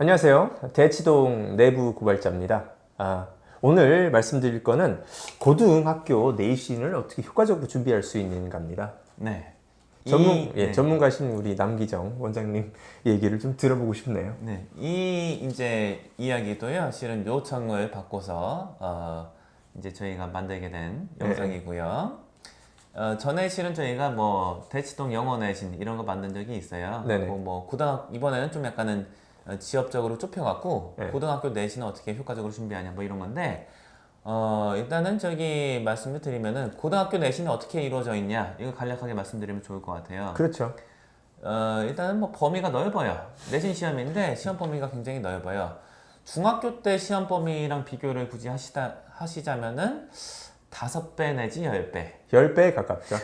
안녕하세요. 대치동 내부 고발자입니다. 오늘 말씀드릴 거는 고등학교 내신을 어떻게 효과적으로 준비할 수 있는가입니다. 네. 전문가신 우리 남기정 원장님 얘기를 좀 들어보고 싶네요. 네. 이제 이야기도요. 실은 요청을 받고서 이제 저희가 만들게 된 영상이고요. 전에 실은 저희가 뭐 대치동 영어 내신 이런 거 만든 적이 있어요. 네네. 뭐 이번에는 좀 약간은 지역적으로 좁혀갖고 고등학교 내신을 어떻게 효과적으로 준비하냐 뭐 이런 건데 일단은 저기 말씀을 드리면은 고등학교 내신이 어떻게 이루어져 있냐 이거 간략하게 말씀드리면 좋을 것 같아요. 그렇죠. 일단은 뭐 범위가 넓어요. 내신 시험인데 시험 범위가 굉장히 넓어요. 중학교 때 시험 범위랑 비교를 굳이 하시자면은 5배 내지 10배. 10배에 가깝죠.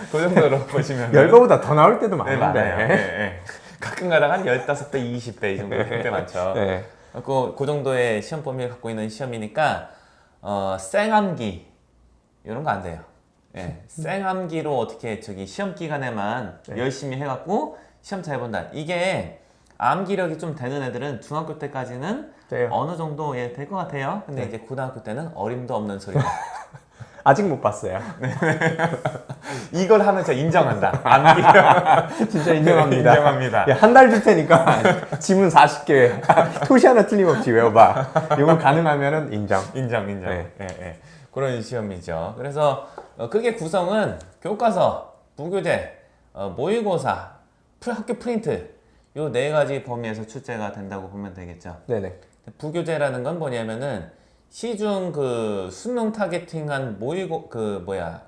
그 정도로 보시면 10배보다 더 나올 때도 네, 많은데. 많아요. 네. 가끔 가다가 한 15배, 20배 이 정도 될 때 많죠. 네. 그 정도의 시험 범위를 갖고 있는 시험이니까 생암기 이런 거 안 돼요. 생암기로 어떻게 저기 시험 기간에만 열심히 해갖고 시험 잘 본다. 이게 암기력이 좀 되는 애들은 중학교 때까지는 어느 정도 될 것 같아요. 근데 이제 고등학교 때는 어림도 없는 소리다. 아직 못 봤어요. 이걸 하면 제가 인정한다. 암기력. 진짜 인정합니다. 인정합니다. 한 달 줄 테니까 지문 40개 토시 하나 틀림없이 외워봐. 이거 가능하면은 인정. 인정. 그런 시험이죠. 그래서 그게 구성은 교과서, 부교재, 모의고사, 학교 프린트 요 4가지 범위에서 출제가 된다고 보면 되겠죠. 네네. 부교재라는 건 뭐냐면은 시중 그 수능 타겟팅한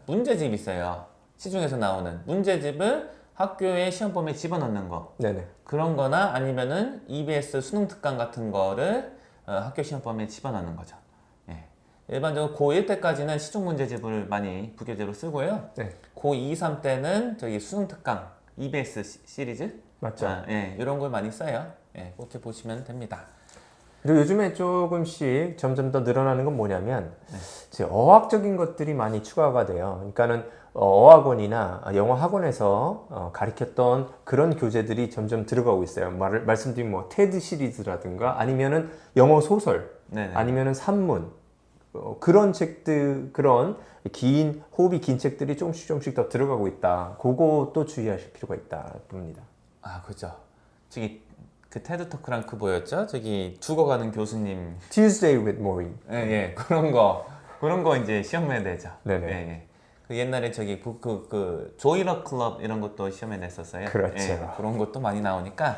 문제집 있어요. 시중에서 나오는 문제집을 학교의 시험 범위에 집어넣는 거. 네네. 그런 거나 아니면은 EBS 수능 특강 같은 거를 학교 시험 범위에 집어넣는 거죠. 일반적으로 고1 때까지는 시중 문제집을 많이 부교재로 쓰고요. 고2, 3 때는 저기 수능 특강 EBS 시리즈 맞죠. 이런 걸 많이 써요. 그렇게 보시면 됩니다. 그리고 요즘에 조금씩 점점 더 늘어나는 건 뭐냐면 이제 어학적인 것들이 많이 추가가 돼요. 그러니까는 어학원이나 영어 학원에서 가르쳤던 그런 교재들이 점점 들어가고 있어요. 말씀드린 뭐 테드 시리즈라든가 아니면은 영어 소설, 아니면은 산문 그런 책들 그런 호흡이 긴 책들이 조금씩 더 들어가고 있다. 그것도 주의하실 필요가 있다 봅니다. 그렇죠. 저기 그 테드 토크랑 그 뭐였죠? 저기 죽어가는 교수님. Tuesday with Maureen. 그런 거 이제 시험에 내죠. 네네. 그 옛날에 저기 그 조이러 클럽 이런 것도 시험에 냈었어요. 그렇죠. 그런 것도 많이 나오니까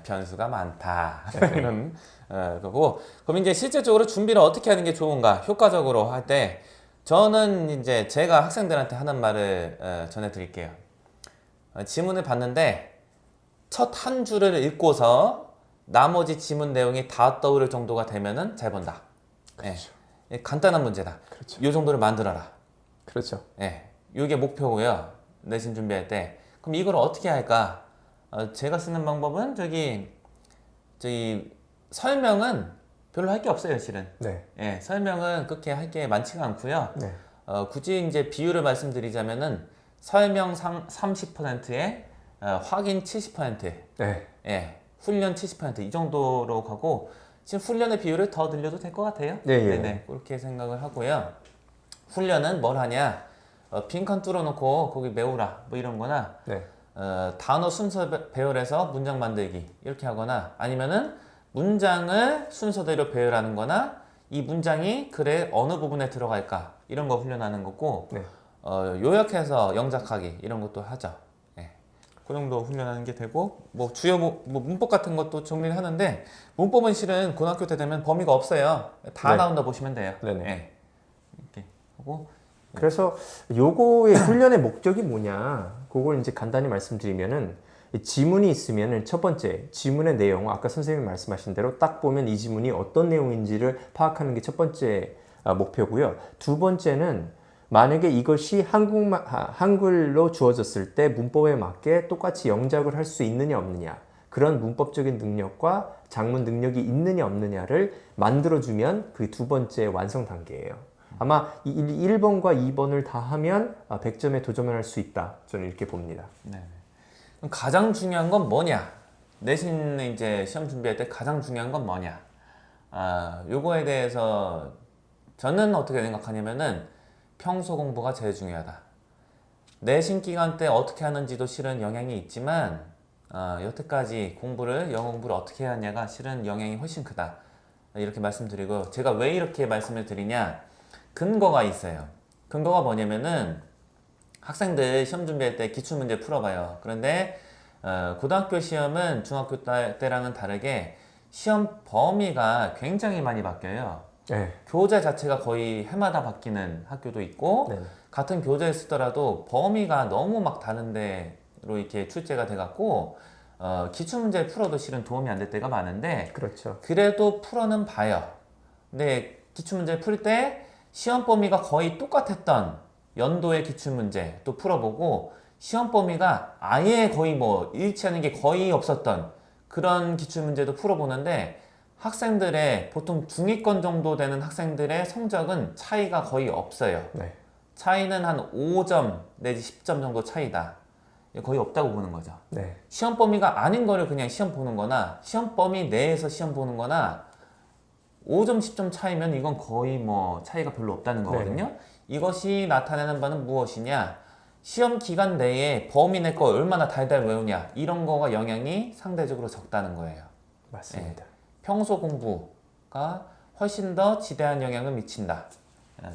변수가 많다. 이런 거고. 그럼 이제 실제적으로 준비를 어떻게 하는 게 좋은가? 효과적으로 할 때 저는 이제 제가 학생들한테 하는 말을 전해드릴게요. 지문을 봤는데 첫 한 줄을 읽고서 나머지 지문 내용이 다 떠오를 정도가 되면은 잘 본다. 그렇죠. 간단한 문제다. 그렇죠. 이 정도를 만들어라. 그렇죠. 이게 목표고요. 내신 준비할 때. 그럼 이걸 어떻게 할까? 제가 쓰는 방법은 저기 설명은 별로 할 게 없어요, 실은. 설명은 그렇게 할 게 많지가 않고요. 굳이 이제 비율을 말씀드리자면은 설명 30%에 확인 70%, 훈련 70%이 정도로 가고 지금 훈련의 비율을 더 늘려도 될 것 같아요. 그렇게 생각을 하고요. 훈련은 뭘 하냐? 빈칸 뚫어놓고 거기 메우라 뭐 이런 거나 단어 순서 배열해서 문장 만들기 이렇게 하거나 아니면은 문장을 순서대로 배열하는 거나 이 문장이 글의 어느 부분에 들어갈까 이런 거 훈련하는 거고 요약해서 영작하기 이런 것도 하죠. 그 정도 훈련하는 게 되고 뭐 주요 문법 같은 것도 정리를 하는데 문법은 실은 고등학교 때 되면 범위가 없어요. 다 나온다 보시면 돼요. 이렇게 하고 그래서 요거의 훈련의 목적이 뭐냐 그걸 이제 간단히 말씀드리면은 지문이 있으면은 첫 번째 지문의 내용 아까 선생님이 말씀하신 대로 딱 보면 이 지문이 어떤 내용인지를 파악하는 게 첫 번째 목표고요. 두 번째는 만약에 이것이 한글로 주어졌을 때 문법에 맞게 똑같이 영작을 할 수 있느냐 없느냐 그런 문법적인 능력과 작문 능력이 있느냐 없느냐를 만들어주면 그 두 번째 완성 단계예요. 아마 1번과 2번을 다 하면 100점에 도전할 수 있다. 저는 이렇게 봅니다. 그럼 가장 중요한 건 뭐냐? 내신 이제 시험 준비할 때 가장 중요한 건 뭐냐? 요거에 대해서 저는 어떻게 생각하냐면은 평소 공부가 제일 중요하다. 내신 기간 때 어떻게 하는지도 실은 영향이 있지만 여태까지 영어 공부를 어떻게 해왔냐가 실은 영향이 훨씬 크다. 이렇게 말씀드리고, 제가 왜 이렇게 말씀을 드리냐? 근거가 있어요. 근거가 뭐냐면은 학생들 시험 준비할 때 기출문제 풀어봐요. 그런데 고등학교 시험은 중학교 때랑은 다르게 시험 범위가 굉장히 많이 바뀌어요. 네. 교재 자체가 거의 해마다 바뀌는 학교도 있고, 네. 같은 교재를 쓰더라도 범위가 너무 막 다른 데로 이렇게 출제가 돼갖고 기출문제를 풀어도 실은 도움이 안 될 때가 많은데, 그렇죠. 그래도 풀어는 봐요. 근데 기출문제를 풀 때 시험 범위가 거의 똑같았던 연도의 기출문제 또 풀어보고, 시험 범위가 아예 거의 뭐 일치하는 게 거의 없었던 그런 기출문제도 풀어보는데, 학생들의 보통 중위권 정도 되는 학생들의 성적은 차이가 거의 없어요. 네. 차이는 한 5점 내지 10점 정도 차이다. 거의 없다고 보는 거죠. 네. 시험 범위가 아닌 거를 그냥 시험 보는 거나, 시험 범위 내에서 시험 보는 거나 5점 10점 차이면 이건 거의 뭐 차이가 별로 없다는 거거든요. 네. 이것이 나타내는 바는 무엇이냐? 시험 기간 내에 범위 내 거 얼마나 달달 외우냐, 이런 거가 영향이 상대적으로 적다는 거예요. 맞습니다. 네. 평소 공부가 훨씬 더 지대한 영향을 미친다.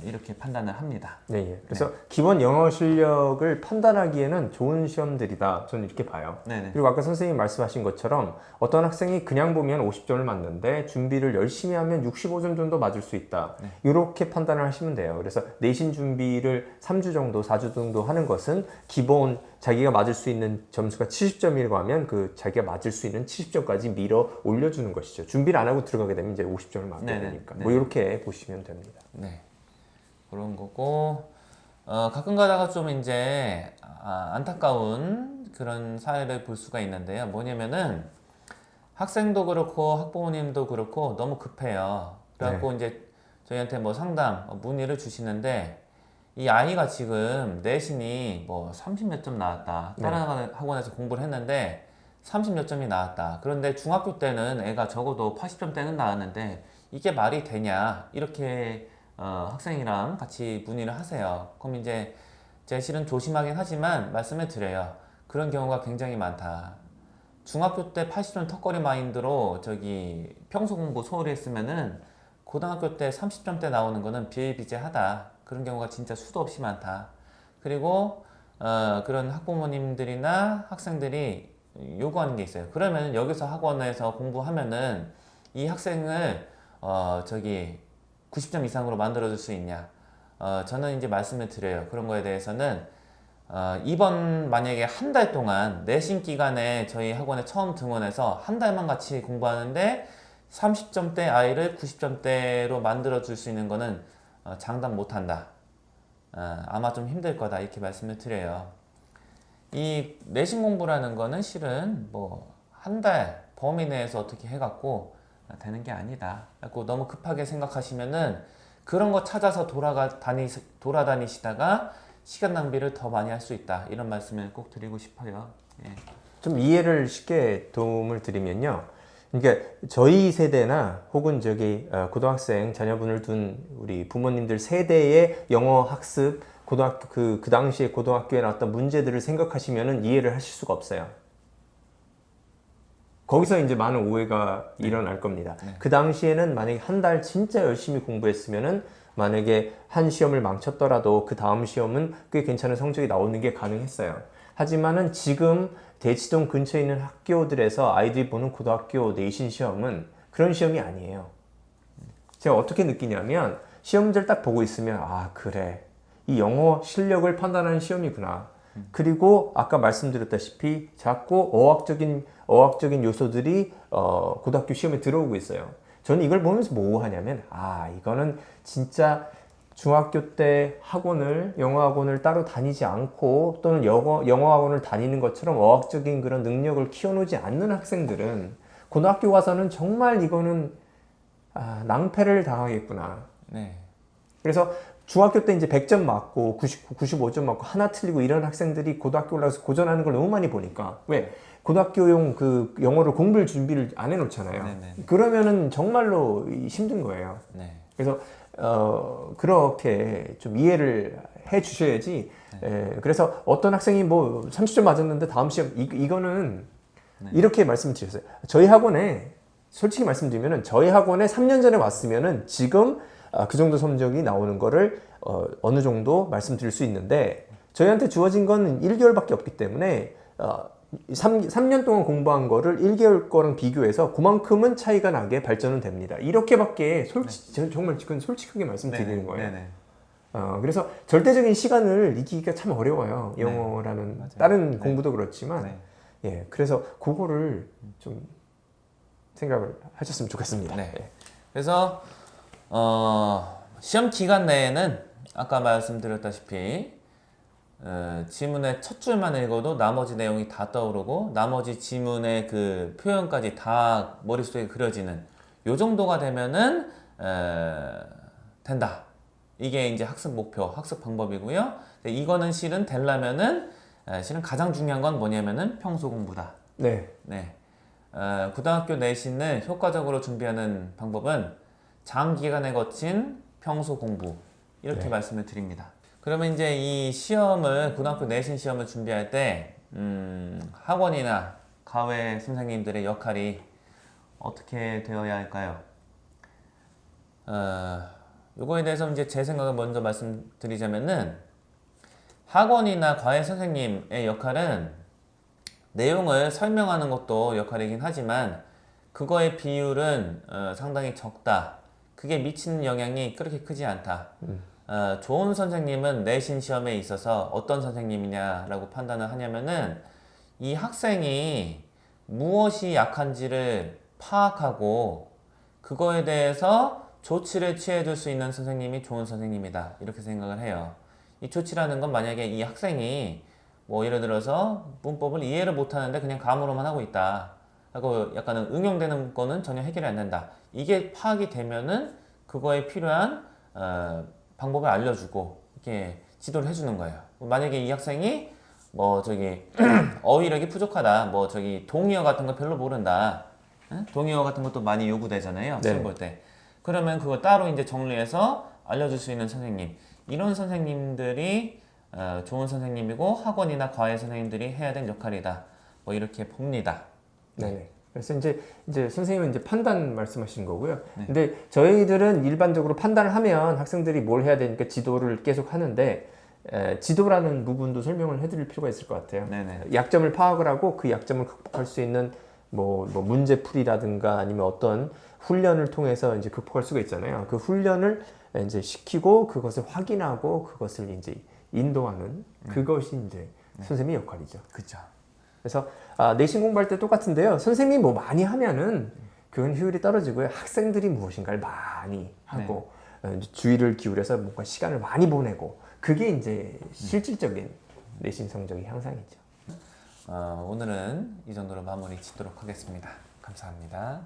이렇게 판단을 합니다. 네, 그래서 기본 영어 실력을 판단하기에는 좋은 시험들이다. 저는 이렇게 봐요. 네네. 그리고 아까 선생님이 말씀하신 것처럼 어떤 학생이 그냥 보면 50점을 맞는데 준비를 열심히 하면 65점 정도 맞을 수 있다. 네. 이렇게 판단을 하시면 돼요. 그래서 내신 준비를 3주 정도, 4주 정도 하는 것은 기본 자기가 맞을 수 있는 점수가 70점이라고 하면 그 자기가 맞을 수 있는 70점까지 밀어 올려주는 것이죠. 준비를 안 하고 들어가게 되면 이제 50점을 맞게 되니까. 뭐 이렇게 보시면 됩니다. 네. 그런 거고, 가끔 가다가 좀 이제 안타까운 그런 사례를 볼 수가 있는데요. 뭐냐면은 학생도 그렇고 학부모님도 그렇고 너무 급해요. 그래갖고 이제 저희한테 뭐 상담, 문의를 주시는데, 이 아이가 지금 내신이 뭐 30 몇 점 나왔다. 다른 학원에서 공부를 했는데 30 몇 점이 나왔다. 그런데 중학교 때는 애가 적어도 80점대는 나왔는데 이게 말이 되냐? 이렇게 학생이랑 같이 문의를 하세요. 그럼 이제 제가 실은 조심하긴 하지만 말씀을 드려요. 그런 경우가 굉장히 많다. 중학교 때 80점 턱걸이 마인드로 평소 공부 소홀히 했으면은 고등학교 때 30점대 나오는 거는 비일비재하다. 그런 경우가 진짜 수도 없이 많다. 그리고 그런 학부모님들이나 학생들이 요구하는 게 있어요. 그러면 여기서 학원에서 공부하면은 이 학생을 90점 이상으로 만들어줄 수 있냐? 저는 이제 말씀을 드려요. 그런 거에 대해서는 이번 만약에 한 달 동안 내신 기간에 저희 학원에 처음 등원해서 한 달만 같이 공부하는데 30점대 아이를 90점대로 만들어줄 수 있는 거는 장담 못한다. 아마 좀 힘들 거다. 이렇게 말씀을 드려요. 이 내신 공부라는 거는 실은 뭐 한 달 범위 내에서 어떻게 해갖고 되는 게 아니다. 너무 급하게 생각하시면은 그런 거 찾아서 돌아다니시다가 시간 낭비를 더 많이 할 수 있다. 이런 말씀을 꼭 드리고 싶어요. 예. 좀 이해를 쉽게 도움을 드리면요. 그러니까 저희 세대나 혹은 고등학생 자녀분을 둔 우리 부모님들 세대의 영어 학습, 고등학교 그 당시에 고등학교에 나왔던 문제들을 생각하시면은 이해를 하실 수가 없어요. 거기서 이제 많은 오해가 일어날 겁니다. 그 당시에는 만약에 한 달 진짜 열심히 공부했으면은 만약에 한 시험을 망쳤더라도 그 다음 시험은 꽤 괜찮은 성적이 나오는 게 가능했어요. 하지만은 지금 대치동 근처에 있는 학교들에서 아이들이 보는 고등학교 내신 시험은 그런 시험이 아니에요. 제가 어떻게 느끼냐면 시험지를 딱 보고 있으면 그래, 이 영어 실력을 판단하는 시험이구나. 그리고 아까 말씀드렸다시피 자꾸 어학적인 요소들이 고등학교 시험에 들어오고 있어요. 저는 이걸 보면서 뭐 하냐면 이거는 진짜 중학교 때 영어 학원을 따로 다니지 않고 또는 영어 학원을 다니는 것처럼 어학적인 그런 능력을 키워놓지 않는 학생들은 고등학교 가서는 정말 이거는 낭패를 당하겠구나. 네. 그래서 중학교 때 이제 100점 맞고 99, 95점 맞고 하나 틀리고 이런 학생들이 고등학교 올라가서 고전하는 걸 너무 많이 보니까 왜? 고등학교용 그 영어를 공부를 준비를 안 해놓잖아요. 네네. 그러면은 정말로 힘든 거예요. 네. 그래서 그렇게 좀 이해를 해 주셔야지. 그래서 어떤 학생이 뭐 30점 맞았는데 다음 시험 이거는 이렇게 말씀을 드렸어요. 저희 학원에 솔직히 말씀드리면은 저희 학원에 3년 전에 왔으면은 지금 그 정도 성적이 나오는 거를 어느 정도 말씀드릴 수 있는데 저희한테 주어진 건 1개월밖에 없기 때문에 3년 동안 공부한 거를 1개월 거랑 비교해서 그만큼은 차이가 나게 발전은 됩니다. 이렇게밖에 저는 정말 그건 솔직하게 말씀드리는 거예요. 네네. 그래서 절대적인 시간을 이기기가 참 어려워요. 영어라는 맞아요. 다른 공부도 그렇지만 네. 예, 그래서 그거를 좀 생각을 하셨으면 좋겠습니다. 네. 그래서 시험 기간 내에는 아까 말씀드렸다시피 지문의 첫 줄만 읽어도 나머지 내용이 다 떠오르고 나머지 지문의 그 표현까지 다 머릿속에 그려지는 요 정도가 되면은 된다. 이게 이제 학습 목표, 학습 방법이고요. 이거는 실은 되려면은 실은 가장 중요한 건 뭐냐면은 평소 공부다. 네. 네. 고등학교 내신을 효과적으로 준비하는 방법은 장기간에 거친 평소 공부 이렇게 네. 말씀을 드립니다. 그러면 이제 이 시험을 고등학교 내신 시험을 준비할 때 학원이나 과외 선생님들의 역할이 어떻게 되어야 할까요? 요거에 대해서 이제 제 생각을 먼저 말씀드리자면은 학원이나 과외 선생님의 역할은 내용을 설명하는 것도 역할이긴 하지만 그거의 비율은 상당히 적다. 그게 미치는 영향이 그렇게 크지 않다. 좋은 선생님은 내신 시험에 있어서 어떤 선생님이냐라고 판단을 하냐면은 이 학생이 무엇이 약한지를 파악하고 그거에 대해서 조치를 취해줄 수 있는 선생님이 좋은 선생님이다. 이렇게 생각을 해요. 이 조치라는 건 만약에 이 학생이 뭐 예를 들어서 문법을 이해를 못하는데 그냥 감으로만 하고 있다. 하고 약간은 응용되는 거는 전혀 해결이 안 된다. 이게 파악이 되면은 그거에 필요한 방법을 알려주고 이렇게 지도를 해주는 거예요. 만약에 이 학생이 뭐 저기 어휘력이 부족하다. 뭐 저기 동의어 같은 거 별로 모른다. 응? 동의어 같은 것도 많이 요구되잖아요. 시험 볼 때. 그러면 그걸 따로 이제 정리해서 알려줄 수 있는 선생님. 이런 선생님들이 좋은 선생님이고 학원이나 과외 선생님들이 해야 될 역할이다. 뭐 이렇게 봅니다. 네. 그래서 이제 선생님은 이제 판단 말씀하신 거고요. 근데 저희들은 일반적으로 판단을 하면 학생들이 뭘 해야 되니까 지도를 계속 하는데 지도라는 부분도 설명을 해드릴 필요가 있을 것 같아요. 네네. 약점을 파악을 하고 그 약점을 극복할 수 있는 뭐 문제풀이라든가 아니면 어떤 훈련을 통해서 이제 극복할 수가 있잖아요. 그 훈련을 이제 시키고 그것을 확인하고 그것을 이제 인도하는 그것이 이제 선생님의 역할이죠. 그렇죠. 그래서 내신 공부할 때 똑같은데요. 선생님이 뭐 많이 하면은 그건 효율이 떨어지고요. 학생들이 무엇인가를 많이 하고 이제 주의를 기울여서 뭔가 시간을 많이 보내고 그게 이제 실질적인 내신 성적의 향상이죠. 오늘은 이 정도로 마무리 짓도록 하겠습니다. 감사합니다.